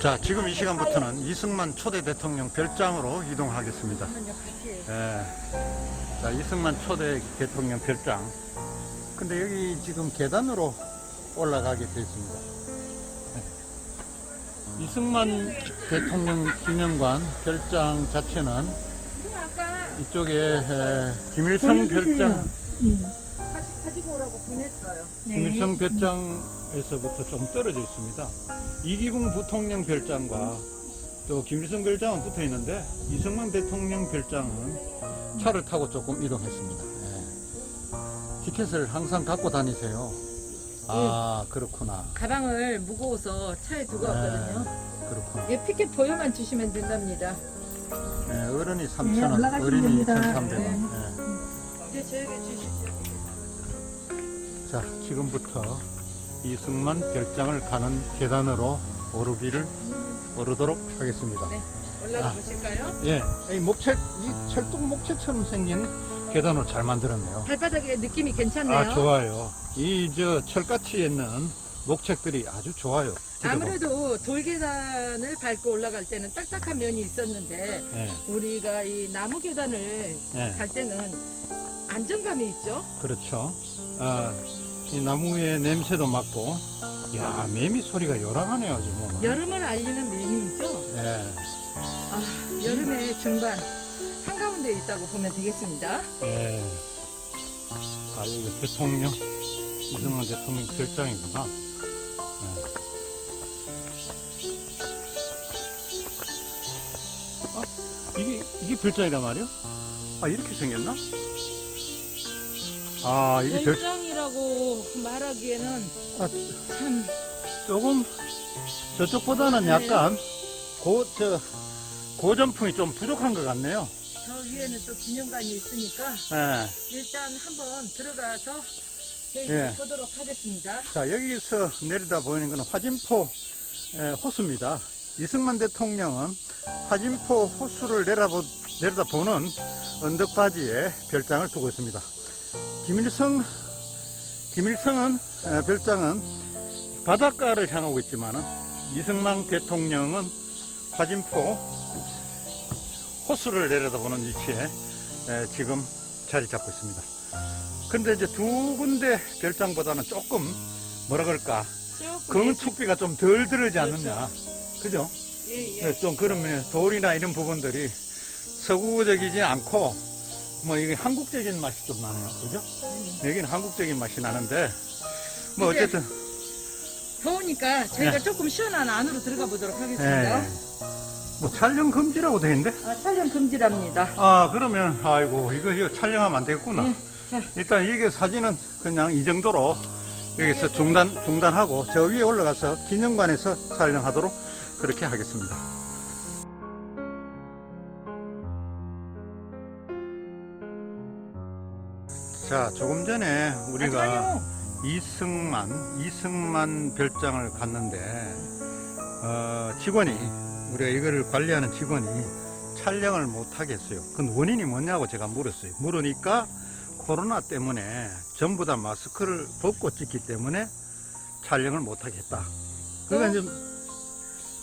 자, 지금 이 시간부터는 이승만 초대 대통령 별장으로 이동하겠습니다. 예. 자, 이승만 초대 대통령 별장. 근데 여기 지금 계단으로 올라가게 되어 있습니다. 예. 이승만 대통령 기념관 별장 자체는 이쪽에 김일성 별장, 가지고 오라고 보냈어요. 김일성 별장에서부터 좀 떨어져 있습니다. 이기붕 부통령 별장과 또 김일성 별장은 붙어 있는데 이승만 대통령 별장은 차를 타고 조금 이동했습니다. 예. 티켓을 항상 갖고 다니세요. 아, 그렇구나. 가방을 무거워서 차에 두고 왔거든요. 그렇구나. 이 티켓 보여만 주시면 된답니다. 예, 어른이 3,000원, 어린이 2,300원. 이제 저에게 주십시오. 자, 지금부터 이승만 별장을 가는 계단으로 오르도록 하겠습니다. 네, 올라가 보실까요? 예, 이 철동 목책처럼 생긴 계단으로 잘 만들었네요. 발바닥에 느낌이 괜찮네요. 아, 좋아요. 철같이 있는 목책들이 아주 좋아요. 아무래도 돌계단을 밟고 올라갈 때는 딱딱한 면이 있었는데 예, 우리가 이 나무 계단을 예, 갈 때는 안정감이 있죠. 그렇죠. 아, 이 나무의 냄새도 맡고, 야, 매미 소리가 요란하네요, 지금. 여름을 알리는 매미이죠. 예, 아, 여름의 중반 한가운데 있다고 보면 되겠습니다. 예. 아, 여기 이승만 대통령 별장이구나. 이게 별장이란 말이요? 아, 이렇게 생겼나? 아, 이게 별장이라고 말하기에는 아, 참 조금, 저쪽보다는 약간, 고전풍이 좀 부족한 것 같네요. 저 위에는 또 기념관이 있으니까 예. 일단 한번 들어가서 예. 보도록 하겠습니다. 자, 여기서 내려다 보이는 것은 화진포 호수입니다. 이승만 대통령은 화진포 호수를 내려다 보는 언덕바지에 별장을 두고 있습니다. 별장은 바닷가를 향하고 있지만 이승만 대통령은 화진포 호수를 내려다보는 위치에 지금 자리 잡고 있습니다. 근데 이제 두 군데 별장보다는 조금 뭐라 그럴까, 건축비가 좀 덜 들지 않느냐, 그죠? 예. 네, 좀 그러면 돌이나 이런 부분들이 서구적이지 않고 뭐 이게 한국적인 맛이 좀 나네요, 그죠? 여기는 한국적인 맛이 나는데 뭐 어쨌든 더우니까 저희가 네. 조금 시원한 안으로 들어가 보도록 하겠습니다. 뭐 촬영 금지라고 돼 있는데. 촬영 금지랍니다. 아, 그러면 아이고 이거 촬영하면 안 되겠구나. 네. 자, 일단 이게 사진은 그냥 이 정도로 여기서 중단하고 저 위에 올라가서 기념관에서 촬영하도록 그렇게 하겠습니다. 자, 조금 전에 우리가 이승만 별장을 갔는데 우리가 이거를 관리하는 직원이 촬영을 못하게 했어요. 그 원인이 뭐냐고 제가 물었어요. 물으니까 코로나 때문에 전부 다 마스크를 벗고 찍기 때문에 촬영을 못하게 했다. 그러니까 이제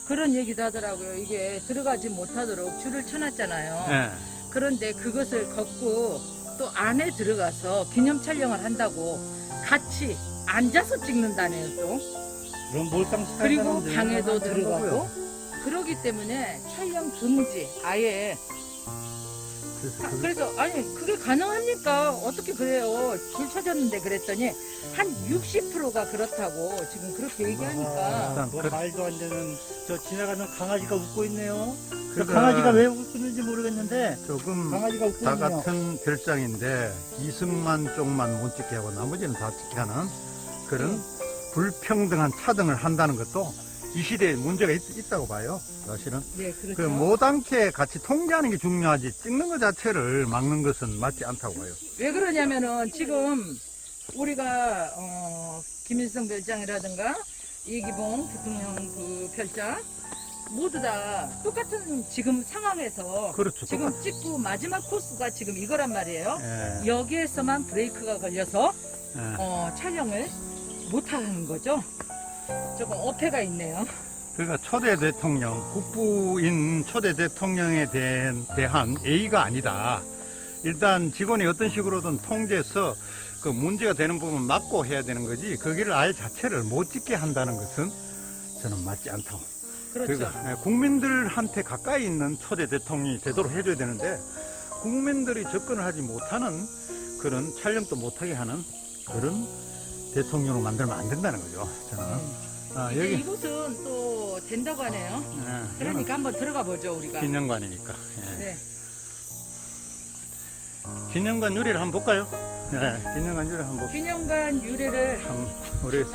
그런 얘기도 하더라고요. 이게 들어가지 못하도록 줄을 쳐놨잖아요. 예, 그런데 그것을 걷고 또 안에 들어가서 기념 촬영을 한다고 같이 앉아서 찍는다네요, 또. 그럼 몰상 그리고 방에도 들어가고 그러기 때문에 촬영 금지 아예. 그래서 아니 그게 가능합니까? 어떻게 그래요? 줄 쳐졌는데 그랬더니 한 60%가 그렇다고 지금 그렇게 얘기하니까. 뭐 말도 안 되는 저 지나가는 강아지가 웃고 있네요. 저 그러니까 강아지가 왜 웃는지 모르겠는데 조금 강아지가 웃고 다 있네요. 같은 별장인데 이승만 쪽만 못 찍게 하고 나머지는 다 찍게 하는 그런 불평등한 차등을 한다는 것도 이 시대에 문제가 있다고 봐요, 사실은. 네, 그렇죠. 그 못 앉게 같이 통제하는 게 중요하지 찍는 것 자체를 막는 것은 맞지 않다고 봐요. 왜 그러냐면은 지금 우리가 김일성 별장이라든가 이기봉 대통령 그 별장 모두 다 똑같은 지금 상황에서 그렇죠. 지금 찍고 마지막 코스가 지금 이거란 말이에요. 예, 여기에서만 브레이크가 걸려서 예. 촬영을 못 하는 거죠. 조금 어폐가 있네요. 그러니까 초대 대통령, 국부인 초대 대통령에 대한 A가 아니다. 일단 직원이 어떤 식으로든 통제해서 그 문제가 되는 부분 막고 해야 되는 거지, 거기를 아예 자체를 못 짓게 한다는 것은 저는 맞지 않다고. 그렇죠. 그러니까 국민들한테 가까이 있는 초대 대통령이 되도록 해줘야 되는데, 국민들이 접근을 하지 못하는 그런 촬영도 못하게 하는 그런 대통령으로 만들면 안 된다는 거죠, 저는. 이제 여기 이곳은 또 된다고 하네요. 그러니까 한번 들어가 보죠, 우리가. 기념관이니까. 예. 네. 기념관 유래를 한번 볼까요? 네, 기념관 유래 한번 볼까요? 기념관 유래를 우리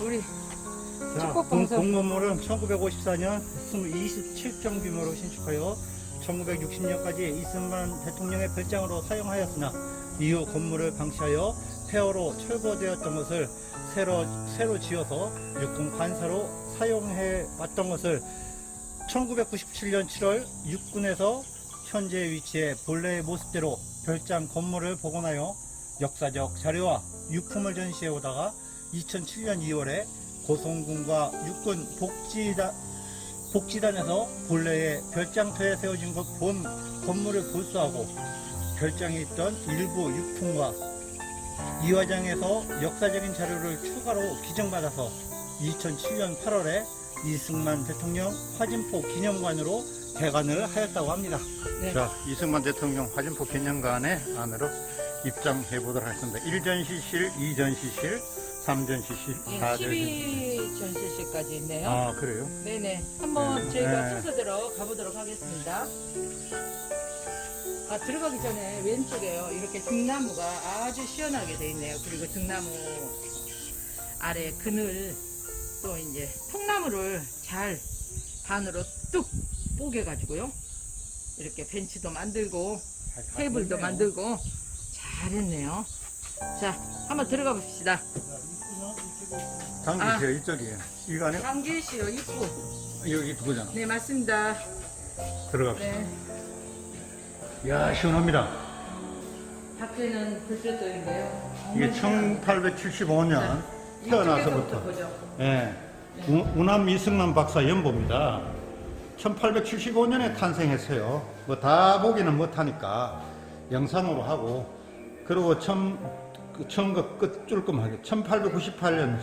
우리 자, 축복방송 공건물은 1954년 27정 규모로 신축하여 1960년까지 이승만 대통령의 별장으로 사용하였으나 이후 건물을 방치하여 폐허로 철거되었던 것을 새로 지어서 육군 관사로 사용해 왔던 것을 1997년 7월 육군에서 현재 위치에 본래의 모습대로 별장 건물을 복원하여 역사적 자료와 유품을 전시해 오다가 2007년 2월에 고성군과 육군 복지단에서 본래의 별장터에 세워진 것 본 건물을 볼수하고 별장에 있던 일부 유품과 이화장에서 역사적인 자료를 추가로 기증받아서 2007년 8월에 이승만 대통령 화진포 기념관으로 개관을 하였다고 합니다. 네. 자, 이승만 대통령 화진포 기념관에 안으로 입장해 보도록 하겠습니다. 1전시실, 2전시실, 3전시실, 4전시실. 12전시실까지 있네요. 아, 그래요? 네네. 한번 네. 저희가 순서대로 가보도록 하겠습니다. 들어가기 전에 왼쪽에요. 이렇게 등나무가 아주 시원하게 돼 있네요. 그리고 등나무 아래 그늘 또 이제 통나무를 잘 반으로 뚝 뽀개가지고요. 이렇게 벤치도 만들고 테이블도 만들고 잘했네요. 자, 한번 들어가 봅시다. 당기세요, 이쪽이에요. 이거 안에 장기시요 입구. 여기 두고잖아. 네, 맞습니다. 들어갑시다. 네. 이야, 시원합니다. 밖에는 불볕도인데요. 이게 1875년 태어나서부터. 보죠. 예. 우남 이승만 박사 연보입니다. 1875년에 탄생했어요. 뭐 다 보기는 못하니까 영상으로 하고, 그리고 처음과 끝줄끔하게 1898년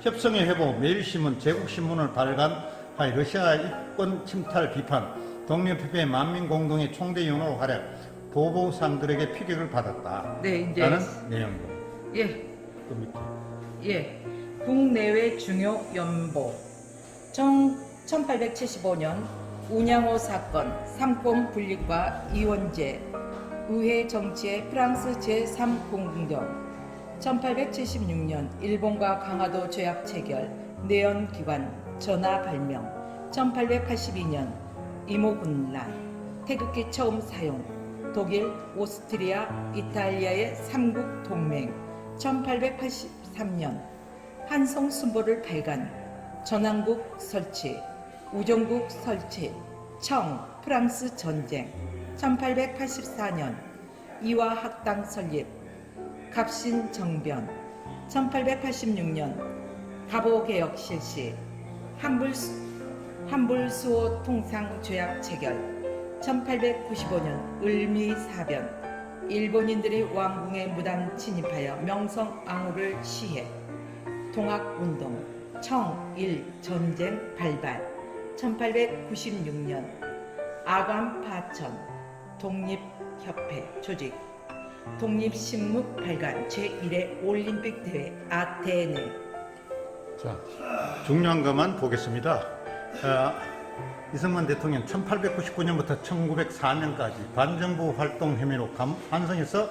협성의 회복 매일신문 제국신문을 발간하여 러시아 입권 침탈 비판 독립협회 만민공동의 총대위원으로 활약 보보상들에게 피격을 받았다. 네, 이제 라는 내용입니다. 예, 그 밑에. 예. 국내외 중요 연보 1875년 운양호 사건, 삼권 분립과 이원제, 의회 정치의 프랑스 제3공동, 1876년 일본과 강화도 조약 체결, 내연기관 전화 발명, 1882년 이모군란, 태극기 처음 사용, 독일, 오스트리아, 이탈리아의 삼국 동맹, 1883년 한성 순보를 발간, 전왕국 설치, 우정국 설치, 청, 프랑스 전쟁, 1884년 이화 학당 설립, 갑신 정변, 1886년 갑오개혁 실시, 한불수호 통상 조약 체결, 1895년 을미사변, 일본인들이 왕궁에 무단 침입하여 명성황후를 시해, 통학운동, 청일 전쟁 발발, 1896년 아감 파천, 독립협회 조직, 독립신문 발간 제1회 올림픽 대회 아테네. 자, 중요한 것만 보겠습니다. 이승만 대통령 1899년부터 1904년까지 반정부 활동 혐의로 환성에서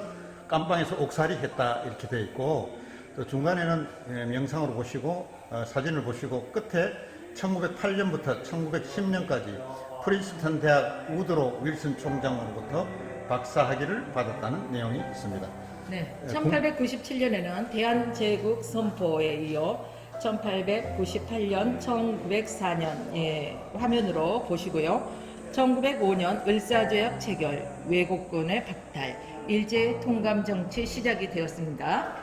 깜방에서 옥살이 했다 이렇게 되어 있고, 또 중간에는 명상으로 보시고 사진을 보시고 끝에 1908년부터 1910년까지 프린스턴 대학 우드로 윌슨 총장으로부터 박사학위를 받았다는 내용이 있습니다. 네, 1897년에는 대한제국 선포에 이어 1898년, 1904년 화면으로 보시고요. 1905년 을사조약 체결, 왜곡권의 박탈, 일제 통감 정치 시작이 되었습니다.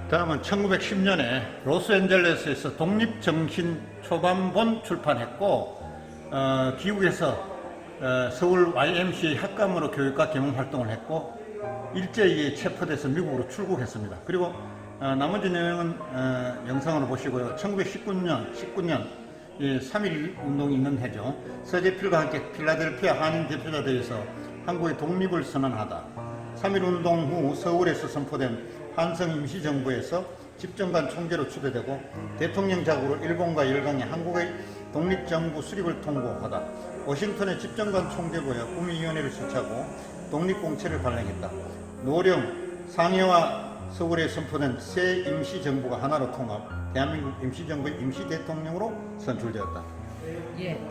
다음은 1910년에 로스앤젤레스에서 독립정신 초반본 출판했고 기국에서 서울 YMCA 학감으로 교육과 계몽 활동을 했고 일제히 체포돼서 미국으로 출국했습니다. 그리고 나머지 내용은 영상으로 보시고요. 1919년 3.1 운동이 있는 해죠. 서재필과 함께 필라델피아 한인 대표자대회에서 한국의 독립을 선언하다. 3.1 운동 후 서울에서 선포된 한성 임시정부에서 집정관 총재로 추대되고 대통령 자구로 일본과 열강해 한국의 독립정부 수립을 통보하다. 워싱턴의 집정관 총재부에 구미위원회를 설치하고 독립공채를 발령했다. 노령, 상해와 서울에 선포된 새 임시정부가 하나로 통합, 대한민국 임시정부의 임시대통령으로 선출되었다. 예.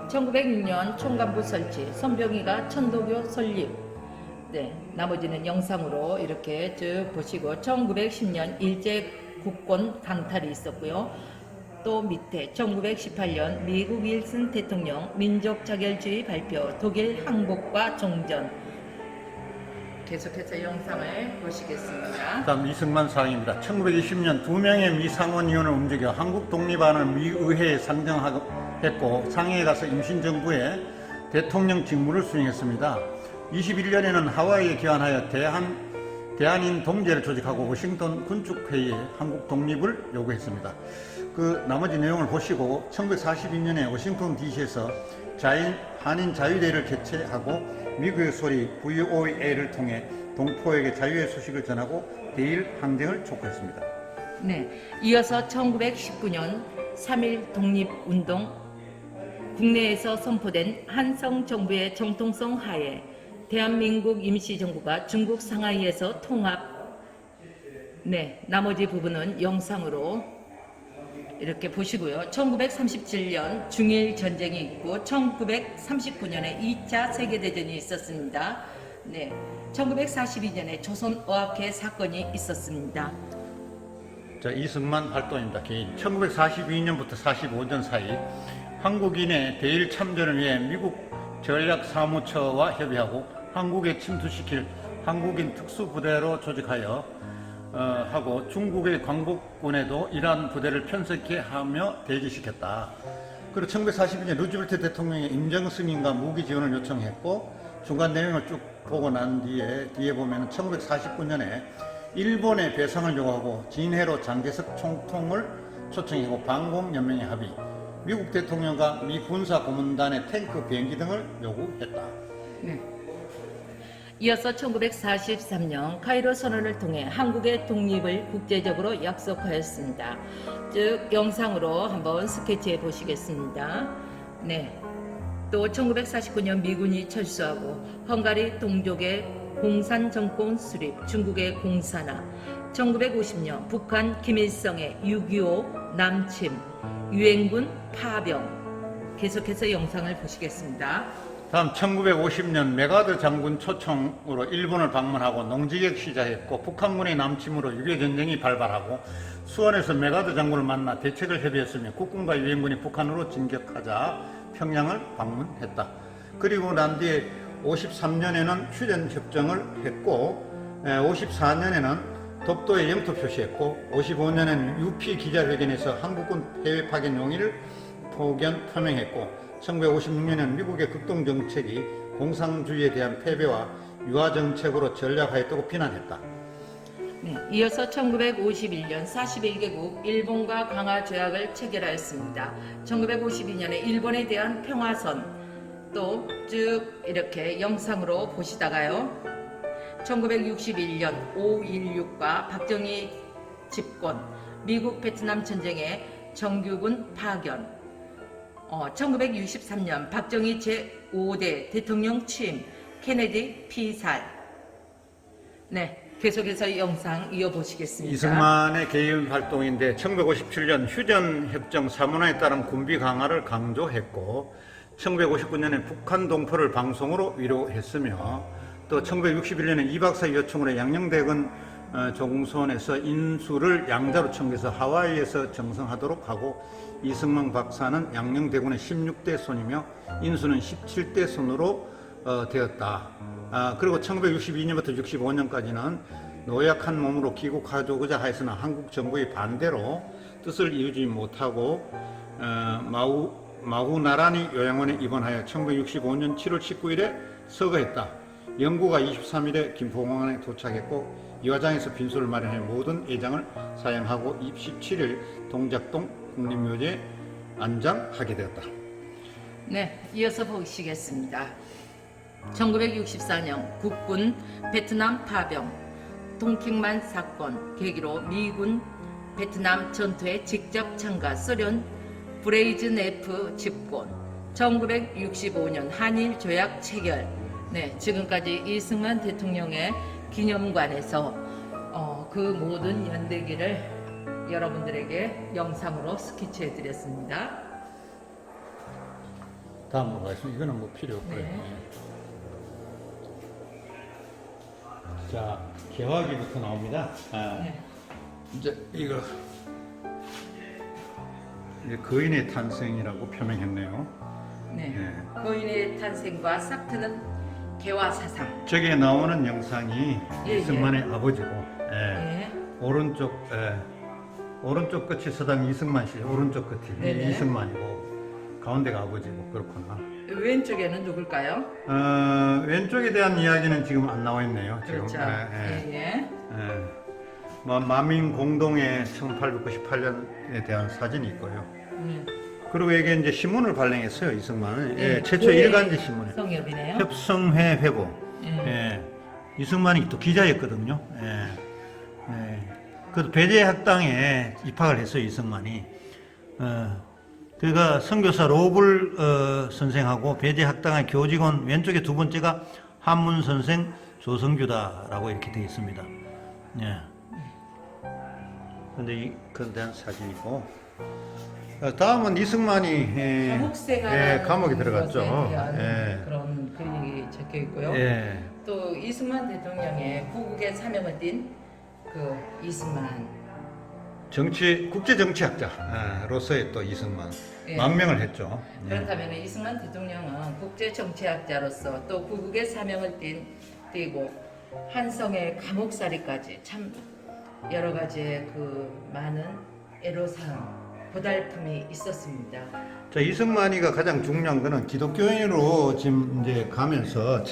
1906년 총간부 설치, 선병위가 천도교 설립. 네, 나머지는 영상으로 이렇게 쭉 보시고 1910년 일제 국권 강탈이 있었고요. 또 밑에 1918년 미국 윌슨 대통령 민족 자결주의 발표, 독일 항복과 종전. 계속해서 영상을 보시겠습니다. 다음 이승만 사항입니다. 1920년 2명의 미 상원의원을 움직여 한국 독립안을 미 의회에 상정했고 상해에 가서 임신정부의 대통령 직무를 수행했습니다. 21년에는 하와이에 귀환하여 대한인 동제를 조직하고 워싱턴 군축회의에 한국 독립을 요구했습니다. 그 나머지 내용을 보시고 1942년에 워싱턴 DC에서 한인 자유대회를 개최하고 미국의 소리 VOA를 통해 동포에게 자유의 소식을 전하고 대일 항쟁을 촉구했습니다. 네, 이어서 1919년 3.1 독립운동 국내에서 선포된 한성 정부의 정통성 하에 대한민국 임시정부가 중국 상하이에서 통합. 네, 나머지 부분은 영상으로 이렇게 보시고요. 1937년 중일 전쟁이 있고 1939년에 2차 세계대전이 있었습니다. 네, 1942년에 조선어학회 사건이 있었습니다. 자, 이승만 활동입니다. 개인 1942년부터 45년 사이 한국인의 대일 참전을 위해 미국 전략사무처와 협의하고 한국에 침투시킬 한국인 특수부대로 조직하여 하고 중국의 광복군에도 이러한 부대를 편성케 하며 대기시켰다. 그리고 1942년 루즈벨트 대통령의 임정 승인과 무기 지원을 요청했고 중간 내용을 쭉 보고 난 뒤에 보면 1949년에 일본의 배상을 요구하고 진해로 장개석 총통을 초청하고 방공연맹에 합의, 미국 대통령과 미 군사 고문단의 탱크 비행기 등을 요구했다. 네. 이어서 1943년 카이로 선언을 통해 한국의 독립을 국제적으로 약속하였습니다. 쭉 영상으로 한번 스케치해 보시겠습니다. 네. 또 1949년 미군이 철수하고 헝가리 동족의 공산 정권 수립, 중국의 공산화, 1950년 북한 김일성의 6.25 남침, 유엔군 파병. 계속해서 영상을 보시겠습니다. 다음 1950년 메가드 장군 초청으로 일본을 방문하고 농지개혁 시작했고 북한군의 남침으로 6.25 전쟁이 발발하고 수원에서 메가드 장군을 만나 대책을 협의했으며 국군과 유엔군이 북한으로 진격하자 평양을 방문했다. 그리고 난 뒤에 53년에는 휴전협정을 했고 54년에는 독도에 영토 표시했고 55년에는 UP 기자회견에서 한국군 해외 파견 용의를 표명했고 1956년에는 미국의 극동정책이 공산주의에 대한 패배와 유화정책으로 전략하였다고 비난했다. 네, 이어서 1951년 41개국 일본과 강화 조약을 체결하였습니다. 1952년에 일본에 대한 평화선 또 쭉 이렇게 영상으로 보시다가요. 1961년 5.16과 박정희 집권, 미국 베트남 전쟁에 정규군 파견, 1963년 박정희 제5대 대통령 취임, 케네디 피살. 네, 계속해서 영상 이어보시겠습니다. 이승만의 개인 활동인데 1957년 휴전협정 사문화에 따른 군비 강화를 강조했고 1959년에 북한 동포를 방송으로 위로했으며 또 1961년에 이 박사의 요청으로 양녕대군 조공소원에서 인수를 양자로 청구해서 하와이에서 정성하도록 하고 이승만 박사는 양녕대군의 16대 손이며 인수는 17대 손으로 되었다. 그리고 1962년부터 65년까지는 노약한 몸으로 귀국하고자 하였으나 한국 정부의 반대로 뜻을 이루지 못하고 마후나라니 요양원에 입원하여 1965년 7월 19일에 서거했다. 영구가 23일에 김포공항에 도착했고 이화장에서 빈소를 마련해 모든 애장을 사양하고 27일 동작동 국립묘지에 안장하게 되었다. 네, 이어서 보시겠습니다. 1964년 국군 베트남 파병 동킹만 사건 계기로 미군 베트남 전투에 직접 참가 소련 브레이즈네프 집권 1965년 한일 조약 체결. 네, 지금까지 이승만 대통령의 기념관에서 그 모든 연대기를 여러분들에게 영상으로 스케치해 드렸습니다. 다음으로 가겠습니다. 이거는 뭐 필요 없고요. 네. 자, 개화기부터 나옵니다. 네. 이제 이거 이제 거인의 탄생이라고 표명했네요. 네. 네. 거인의 탄생과 싹트는 개화 사상. 저기에 나오는 영상이 예, 이승만의 아버지고, 네. 오른쪽 끝이 서당 이승만 씨, 오른쪽 끝이 네네. 이승만이고 가운데가 아버지고 그렇구나. 왼쪽에는 누굴까요? 왼쪽에 대한 이야기는 지금 안 나와 있네요. 지금. 그렇죠. 예. 만민 공동의 1898년에 대한 사진이 있고요. 그리고 이게 이제 신문을 발행했어요, 이승만은. 네, 최초 고해 일간지 신문에. 성엽이네요. 협성회 회고. 예. 이승만이 또 기자였거든요. 그래서 배제학당에 입학을 했어요, 이승만이. 그가 선교사 로블 선생하고 배제학당의 교직원 왼쪽에 두 번째가 한문 선생 조성규다라고 이렇게 되어 있습니다. 근데 그건 대한 사진이고, 다음은 이승만이 감옥에 들어갔죠. 그런 글이 적혀 있고요. 또 이승만 대통령의 구국의 사명을 띤 그 이승만. 국제 정치학자로서의 또 이승만 예. 망명을 했죠. 그렇다면 이승만 대통령은 국제 정치학자로서 또 구국의 사명을 띠고 한성의 감옥살이까지 참 여러 가지의 그 많은 애로사항, 고달픔이 있었습니다. 자, 이승만이가 가장 중요한 거는 기독교인으로 지금 이제 가면서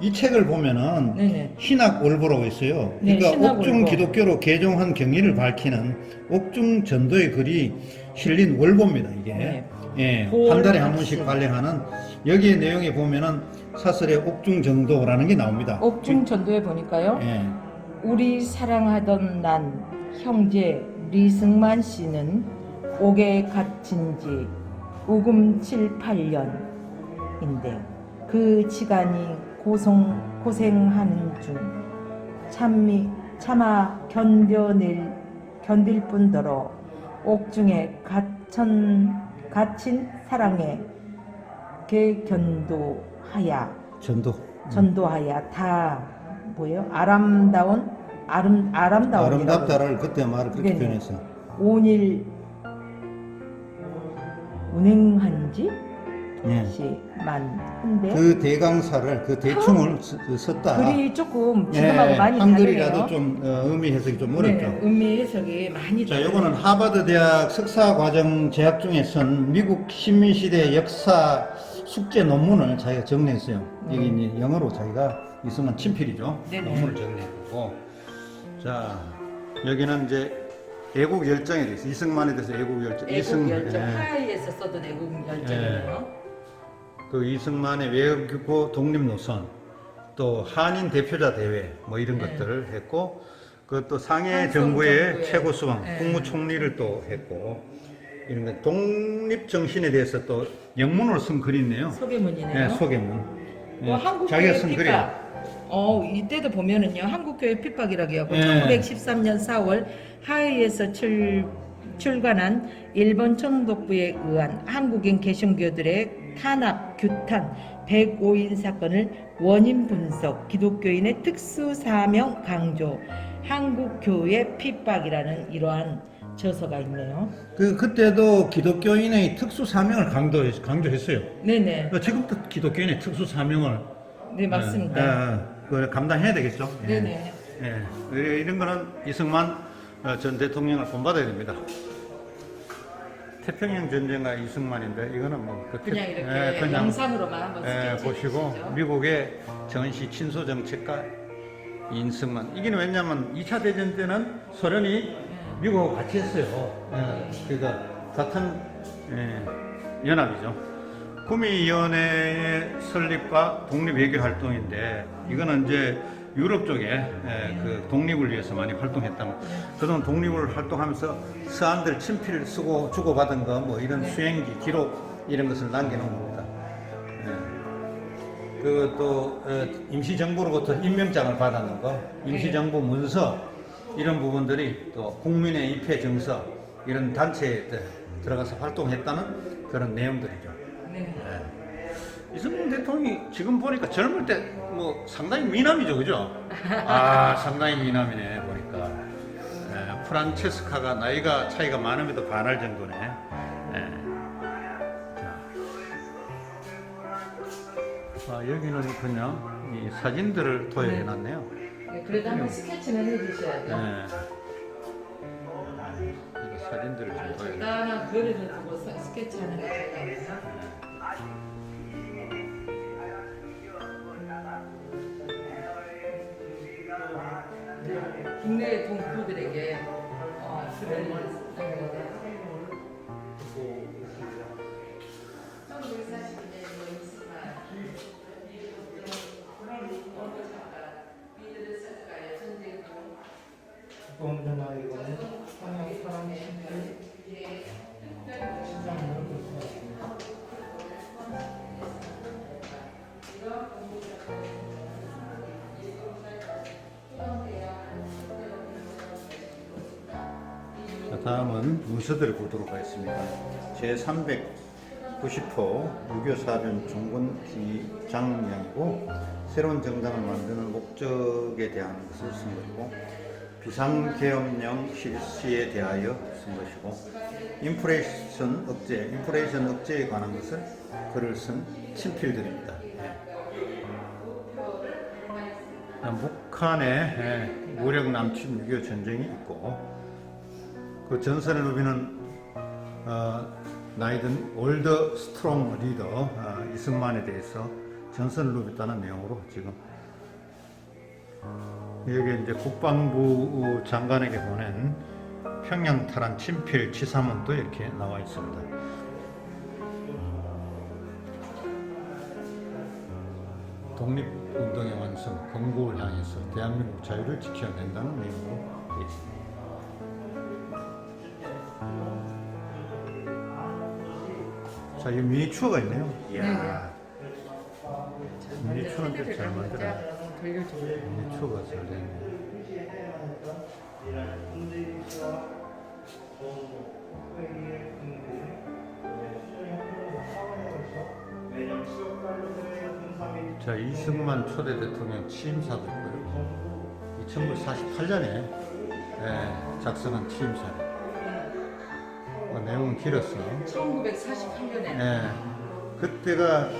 이 책을 보면은 네네. 신학월보라고 있어요. 네, 그러니까 신학월보. 옥중 기독교로 개종한 경위를 밝히는 옥중 전도의 글이 실린 월보입니다. 이게 네. 한 달에 한 번씩 학습. 발행하는 여기에 내용에 보면은 사설의 옥중 전도라는 게 나옵니다. 옥중 전도에 보니까요. 예. 우리 사랑하던 난 형제 리승만 씨는 옥에 갇힌 지 우금 7, 8년인데 그 시간이 고생하는 중 차마 견딜 뿐더러 옥중에 갇힌 사랑에 전도하야 다 뭐예요? 아름답다를 그때 말을 그렇게 네네. 표현했어요. 온일 운행한지 예. 시만 한데 그 대강사를 그 대충을 썼다. 글이 조금 지금하고 많이 한글이라도 다르네요. 좀 의미 해석이 좀 어렵죠. 네, 의미 해석이 많이 자, 다르네요. 요거는 하버드 대학 석사 과정 재학 중에 쓴 미국 식민시대 역사 숙제 논문을 자기가 정리했어요. 이게 이제 영어로 자기가 이승만 친필이죠. 네네. 논문을 정리했고, 자 여기는 이제 애국 열정에 대해서 이승만에 대해서 애국 열정. 애국 열정 하이에서 써둔 애국 열정이네요. 그 이승만의 외교고 독립 노선, 또 한인 대표자 대회 뭐 이런 것들을 했고, 그또 상해 한성 정부의 정부의, 최고 수방 네. 국무총리를 또 했고, 이런 거 독립 정신에 대해서 또 영문으로 쓴 글이 있네요. 소개문이네요. 소개문. 한국교회 자기가 쓴 글이에요. 핍박. 이때도 보면은요, 한국교회 핍박이라고 하고, 네. 1913년 4월 하와이에서 출간한 일본 총독부에 의한 한국인 개신교들의 탄압, 규탄, 105인 사건을 원인 분석, 기독교인의 특수 사명 강조, 한국교회 핍박이라는 이러한 저서가 있네요. 그때도 기독교인의 특수 사명을 강조했어요. 네네. 지금도 기독교인의 특수 사명을 네, 맞습니다. 그걸 감당해야 되겠죠. 예. 네네. 예, 이런 거는 이승만 전 대통령을 본받아야 됩니다. 태평양 전쟁과 이승만인데 이거는 뭐 그냥 이렇게 영상으로만 한번 스케치 보시고 해주시죠. 미국의 전시 친소 정책가 이승만. 이게 왜냐면 2차 대전 때는 소련이 미국하고 같이 했어요. 그러니까 같은 연합이죠. 구미위원회의 설립과 독립외교 활동인데 이거는 이제 유럽 쪽에 그 독립을 위해서 많이 활동했다면 그동안 독립을 활동하면서 서한들 친필 쓰고 주고받은 거 뭐 이런 수행기 기록 이런 것을 남겨놓은 겁니다. 그또 임시정부로부터 임명장을 받았는 거, 임시정부 문서 이런 부분들이 또 국민의 입회 정서 이런 단체에 들어가서 활동했다는 그런 내용들이죠. 네. 이승만 대통령이 지금 보니까 젊을 때 뭐 상당히 미남이죠, 그죠? 상당히 미남이네 보니까. 프란체스카가 나이가 차이가 많음에도 반할 정도네. 자. 여기는 그냥 이 사진들을 도열해놨네요. 네, 그래도 한번 스케치는 해주셔야 돼요. 이거 사진들을 좀 도열해. 간단한 그림을 두고 스케치하는 게 좋다면서. 국내 동포들에게 글을 자, 다음은 문서들을 보도록 하겠습니다. 제390호 6.25 사변 종군기장량이고 새로운 정당을 만드는 목적에 대한 것을 쓴 것이고 비상계엄령 실시에 대하여 쓴 것이고 인플레이션 억제에 관한 것을 글을 쓴 친필들입니다. 북한의 무력 남침 6.25 전쟁이 있고 그 전선의 루비는 나이든 올더 스트롱 리더 이승만에 대해서 전선을 누볐다는 내용으로 지금 여기 이제 국방부 장관에게 보낸 평양 탈환 친필 치사문도 이렇게 나와 있습니다. 독립운동의 완성, 건국을 향해서 대한민국 자유를 지켜낸다는 내용으로 되어 있습니다. 자, 이 미니추어가 있네요. 이야. 미니추어는 잘 만들어. 미니추어가 잘 되네. 자, 이승만 초대 대통령 취임사도 있고요. 1948년에 작성한 취임사네. 내용은 길었어. 1948년에. 그때가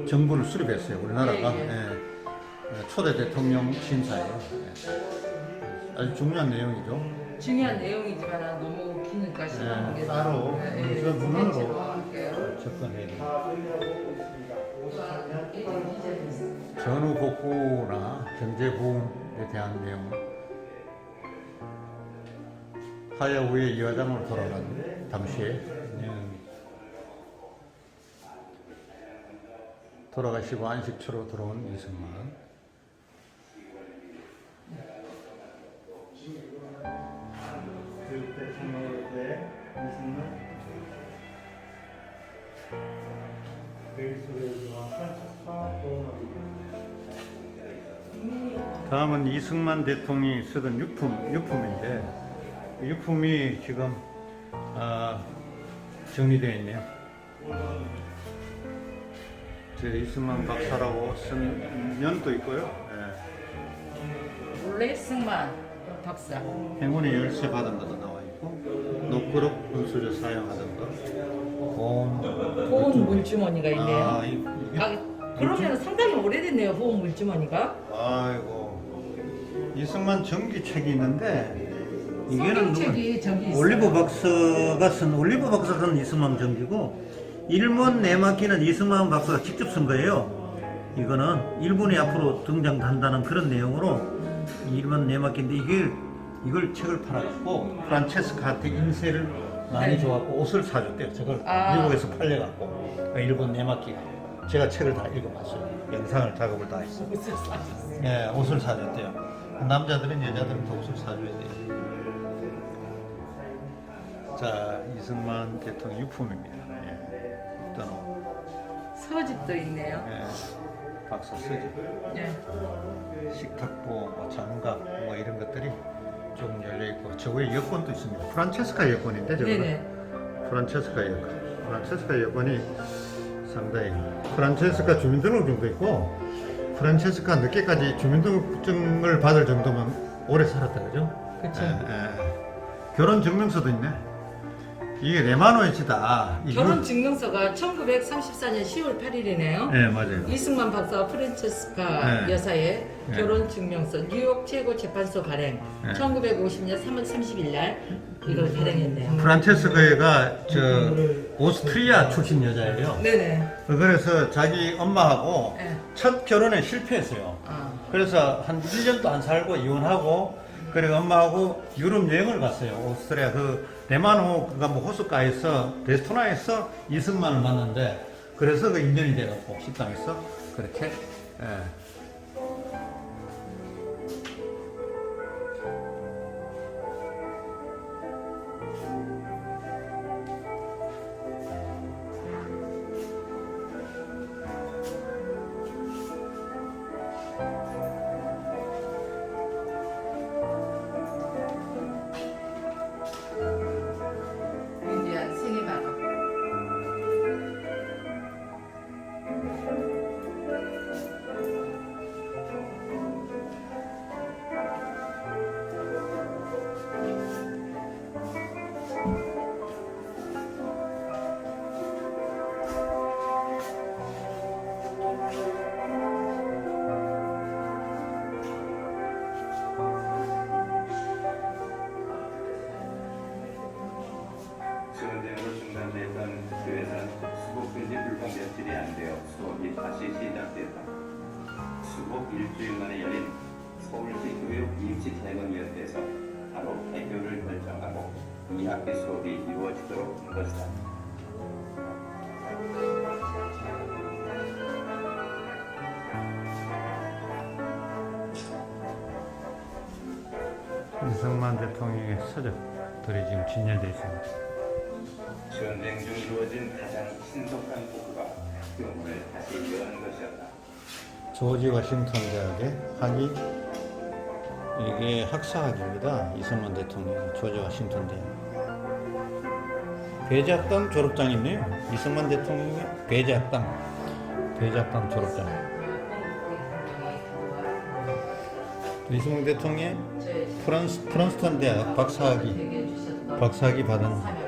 정부를 수립했어요, 우리나라가. 초대 대통령 취임사예요. 아주 중요한 내용이죠. 중요한 내용이지만 너무 기니까 시간 게 따로 문헌으로 할게요. 접근해야 돼요. 전후 복구나 경제 부흥에 대한 내용. 하야후에 이화장으로 돌아간 당시에 돌아가시고 안식처로 들어온 이승만. 다음은 이승만 대통령이 쓰던 유품인데 유품이 지금 정리되어 있네요. 제 이승만 박사라고 쓴 면도 있고요. 원래 승만 박사. 행운의 열쇠 받은 것도 나와 있고 녹그릇 분수저 사용하던 거. 보온 물주머니가 있네요. 이게 그러면 상당히 오래됐네요. 보온 물주머니가. 아이고 이승만 전기책이 있는데 이게는 성경책이 저기 있어요. 올리브 박사가 쓴 이승만 전기고 일본 내막기는 이승만 박사가 직접 쓴 거예요. 이거는 일본이 앞으로 등장한다는 그런 내용으로 일본 내막기인데 이걸 책을 팔아갖고 프란체스카한테 인쇄를 많이 줘갖고 옷을 사줬대요. 저걸 미국에서 팔려갖고 일본 내막기가 제가 책을 다 읽어봤어요. 영상을 작업을 다 했어요. 예, 옷을 사줬대요. 남자들은 여자들은 다 옷을 사줘야 돼요. 자, 이승만 대통령 유품입니다. 예. 어떤 옷. 서집도 있네요. 예. 박사 서집. 네. 식탁보, 뭐 장갑, 뭐 이런 것들이 좀 열려 있고, 저거에 여권도 있습니다. 프란체스카 여권인데, 저거는. 네네. 프란체스카 여권. 프란체스카 여권이 상당히 프란체스카 주민등록증도 있고, 프란체스카 늦게까지 주민등록증을 받을 정도면 오래 살았다, 그죠? 그쵸. 결혼 증명서도 있네. 이게 레마노이치다. 결혼 증명서가 1934년 10월 8일이네요. 네, 맞아요. 이승만 박사와 프란체스카 네. 여사의 네. 결혼 증명서 뉴욕 최고 재판소 발행. 네. 1950년 3월 30일 날 이걸 발행했네요. 프란체스카가 저 오스트리아 출신 여자예요. 네네. 그래서 자기 엄마하고 네. 첫 결혼에 실패했어요. 아. 그래서 한 1년도 안 살고 이혼하고, 그리고 엄마하고 유럽 여행을 갔어요. 오스트리아 레마노가 뭐 호숫가에서 레스토랑에서 이승만을 만났는데, 그래서 그 인연이 돼갖고 식당에서 그렇게. 윈디안 생일마감. 전쟁으로 중단됐던 교회는 수복근지 불공개질이 안 되어 수업이 다시 시작됐다. 수복 일주일 만에 열린 서울시 교육 임시재건위원회에서 바로 개교를 결정하고 2학기 수업이 이루어지도록 한 것이다. 이승만 대통령의 서적들이 지금 진열되어 있습니다. 전쟁 중 이루어진 가장 신속한 복구가 학교문을 다시 여는 것이었다. 조지 워싱턴 대학의 학위, 이게 학사학위입니다. 이승만 대통령 조지 워싱턴 대학. 배제학당 졸업장이 있네요. 이승만 대통령의 배제학당 졸업장. 이승만 대통령의 프란스턴 대학 박사학위 받은,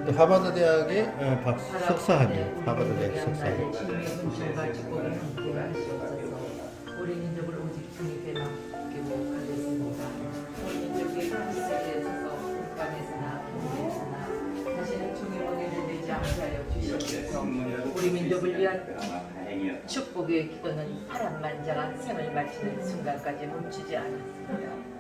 또 하버드 대학의 석사학위, 하버드 대학 석사학위. 우리 민족을 오직 주님께 맡기고 가겠습니다. 우리 민족이 한세계에 서서 국방에서나 경제에서나 다시는 종의 원인을 내지 않게 하여 주시옵소서. 우리 민족을 위한 축복의 기도는 파란만장한 생을 마치는 순간까지 멈추지 않았습니다.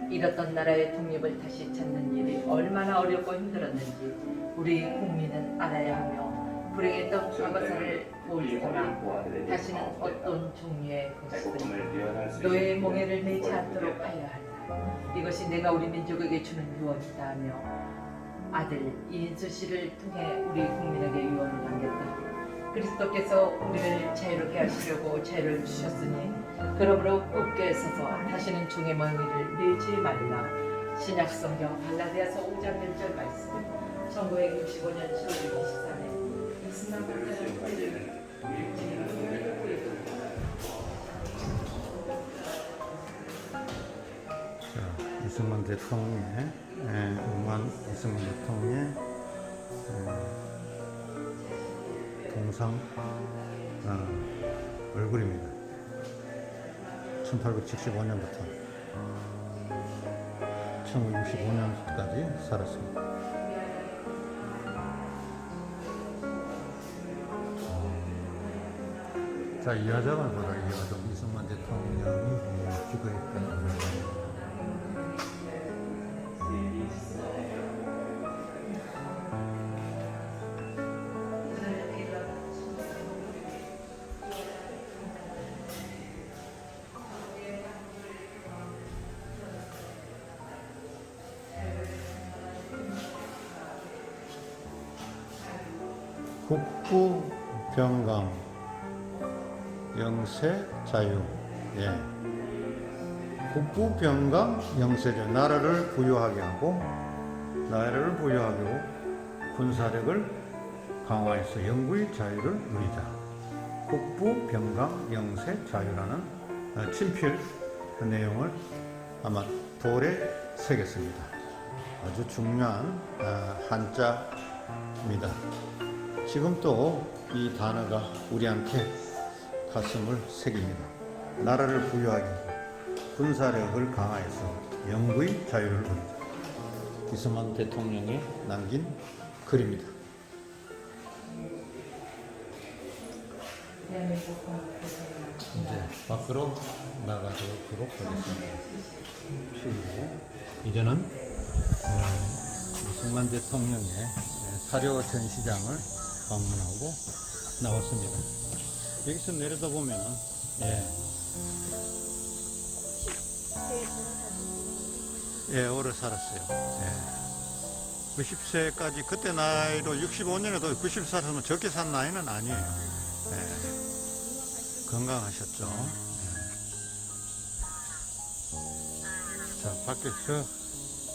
잃었던 나라의 독립을 다시 찾는 일이 얼마나 어렵고 힘들었는지 우리 국민은 알아야 하며, 불행했던 과거사를 보일거나 다시는 어떤 종류의 것이든 노예의 몽해를 내지 않도록 하여야 한다. 이것이 내가 우리 민족에게 주는 유언이다 하며 아들 이인수 씨를 통해 우리 국민에게 유언을 남겼다. 그리스도께서 우리를 자유롭게 하시려고 자유를 주셨으니 그러므로 굳게 서서 다시는 종의 멍에를 내지 말라. 신약 성경 갈라디아서 5장 1절 말씀. 1965년 7월 23일 이승만 박사는 이승만 대통령의 이승만 대통령의 동상 얼굴입니다. 1875년부터 1965년까지 살았습니다. 자, 이 화장을 보라. 이 화장 이승만 대통령이 기거했던 화장. 국부 병강 영세 자유. 예. 국부 병강 영세죠. 나라를 부유하게 하고 군사력을 강화해서 영구의 자유를 누리자. 국부 병강 영세 자유라는 친필 내용을 아마 돌에 새겼습니다. 아주 중요한 한자입니다. 지금 또 이 단어가 우리한테 가슴을 새깁니다. 나라를 부유하게 하고 군사력을 강화해서 영구의 자유를 누리자. 이승만 대통령이 남긴 글입니다. 이제 밖으로 나가도록 하겠습니다. 그리고 이제는 이승만 대통령의 사료 전시장을 방문하고 나왔습니다. 여기서 내려다 보면은 오래 살았어요. 90세까지 그때 나이로 65년에도 90살 살았으면 적게 산 나이는 아니에요. 건강하셨죠. 자, 밖에서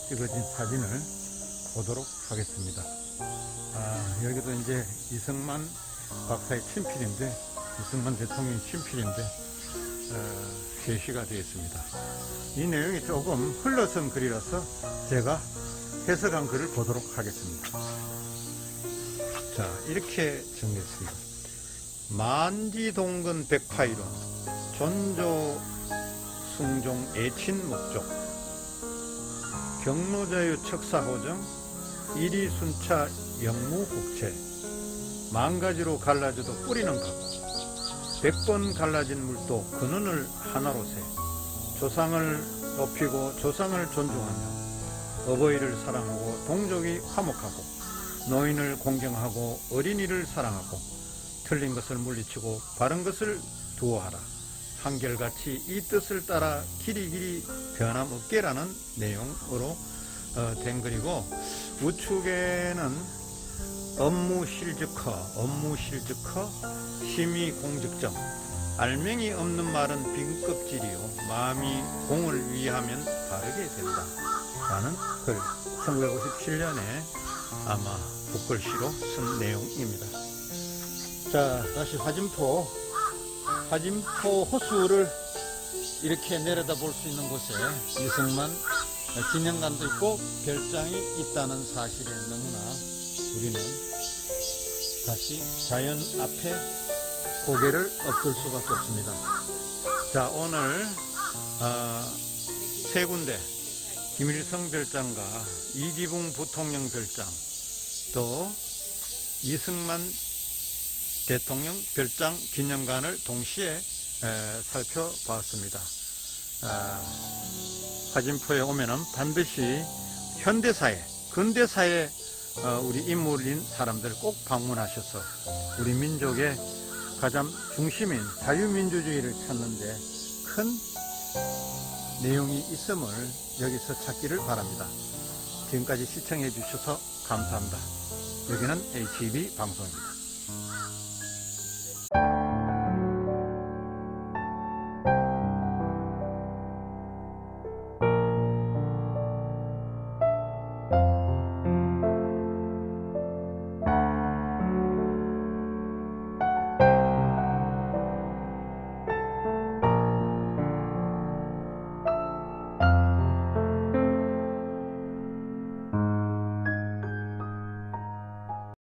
찍어진 사진을 보도록 하겠습니다. 여기도 이제 이승만 박사의 친필인데, 이승만 대통령 친필인데 게시가 되어 있습니다. 이 내용이 조금 흘러선 글이라서 제가 해석한 글을 보도록 하겠습니다. 자, 이렇게 정리했습니다. 만지동근 백파이론 존조 숭종 애친 목적 경로자유 척사호정 일이순차 영무국체 만가지로 갈라져도 뿌리는 같고 100번 갈라진 물도 근원을 하나로 세 조상을 높이고 조상을 존중하며 어버이를 사랑하고 동족이 화목하고 노인을 공경하고 어린이를 사랑하고 틀린 것을 물리치고 바른 것을 두어하라. 한결같이 이 뜻을 따라 길이길이 변함없게라는 내용으로 된 글이고, 우측에는 업무실즉허 심의 공직점 알맹이 없는 말은 빈껍질이요 마음이 공을 위하면 바르게 된다 라는 글, 1957년에 아마 붓글씨로 쓴 내용입니다. 자, 다시 화진포 호수를 이렇게 내려다 볼 수 있는 곳에 이승만 기념관도 있고 별장이 있다는 사실에 너무나 우리는 다시 자연 앞에 고개를 엎을 수밖에 없습니다. 자, 오늘 세 군데, 김일성 별장과 이기붕 부통령 별장, 또 이승만 대통령 별장 기념관을 동시에 살펴봤습니다. 화진포에 오면은 반드시 현대사회, 근대사회 우리 인물인 사람들 꼭 방문하셔서 우리 민족의 가장 중심인 자유민주주의를 찾는데 큰 내용이 있음을 여기서 찾기를 바랍니다. 지금까지 시청해 주셔서 감사합니다. 여기는 HB 방송입니다.